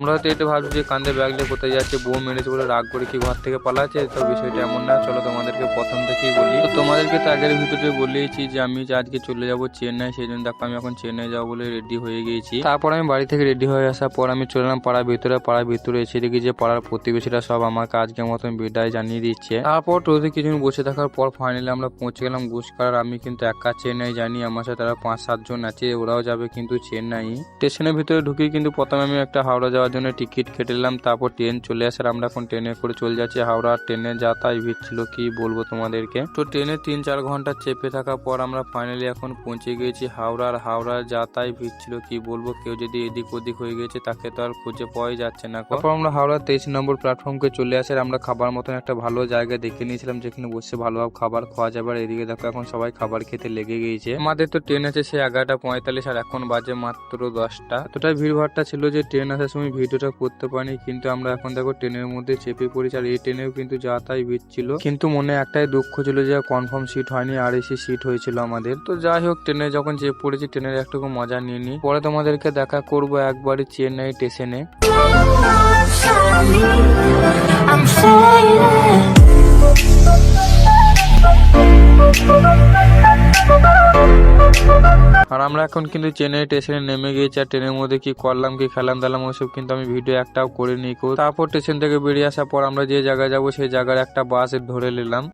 আমরা হয়তো এটা ভাবছি যে কাঁধে ব্যাগ নিয়ে কোথায় যাচ্ছে, বউ মেরেছে বলে রাগ করে কি ঘর থেকে পালাচ্ছে। তো বিষয়টা এমন না, চলো তোমাদেরকে প্রথম থেকেই বলি। তো তোমাদেরকে তো আগের ভিডিওতে বলেইছি যে আমি যে আজকে চলে যাব চেন্নাই, সেই জন্য দেখো আমি এখন চেন্নাই যাবো বলে রেডি হয়ে গিয়েছি। তারপর আমি বাড়ি থেকে রেডি হয়ে আসার পর আমি চলে এলাম পাড়ার ভিতরে এসে দেখি যে পাড়ার প্রতিবেশীরা সব আমাকে আজকের মতন বিদায় জানিয়ে দিচ্ছে। তারপর টোটোতে কিছুদিন বসে থাকার পর ফাইনালি আমরা পৌঁছে গেলাম গুসকরার। আমি কিন্তু একা চেন্নাই জানি, আমার সাথে তারা 5-7 জন আছে, ওরাও যাবে কিন্তু চেন্নাই। স্টেশনের ভিতরে ঢুকি কিন্তু প্রথমে আমি একটা হাওড়া যাওয়ার জন্য টিকিট কেটে নিলাম, তারপর ট্রেন চলে আসার আমরা এখন ট্রেনে করে চলে যাচ্ছি হাওড়া। ট্রেনে যা তাই ভিড় ছিল কি বলবো তোমাদেরকে। তো ট্রেনে 3-4 ঘন্টা চেপে থাকার পর আমরা ফাইনালি এখন পৌঁছে গিয়েছি হাওড়ার। হাওড়ার যা তাই ভিড় ছিল কি বলবো, কেউ যদি এদিক ওদিক হয়ে গেছে তাকে তো আর খুঁজে পাওয়াই যাচ্ছে না। তারপর আমরা হাওড়ার 23 নম্বর প্ল্যাটফর্মকে চলে আসার আমরা খাবার মতন একটা ভালো জায়গা দেখে নিয়েছিলাম যেখানে বসে ভালোভাবে খাবার খাওয়া যাবে। আর এদিকে দেখো এখন সবাই খাবার খেতে লেগে গিয়েছে। আমাদের তো ট্রেন আছে সে 11:45 আর এখন বাজে মাত্র 10টা। এতটাই ভিড়ভাড়টা ছিল যে ট্রেন আসার সময় ভিডিওটা করতে পারিনি, কিন্তু আমরা এখন দেখো ট্রেনের মধ্যে চেপে পড়েছি। আর এই ট্রেনেও কিন্তু যা তাই ভিড় ছিল, কিন্তু মনে একটাই দুঃখ ছিল যে কনফার্ম সিট হয়নি, আর এসি সিট হয়েছিল আমাদের। তো যাই হোক, ট্রেনে যখন চেপে পড়েছি ট্রেনের একটুকু মজা নিয়ে নি, পরে তোমাদেরকে দেখা করবো একবারই চেন্নাই স্টেশনে। আর আমরা এখন কিন্তু চেন্নাই স্টেশনে নেমে গিয়েছি। আর ট্রেনের মধ্যে কি করলাম কি খেলাম দিলাম ওসব কিন্তু আমি ভিডিও একটাও করিনি। তারপর স্টেশন থেকে বেরিয়ে আসার পর আমরা যে জায়গায় যাবো সেই জায়গার একটা বাস ধরে নিলাম।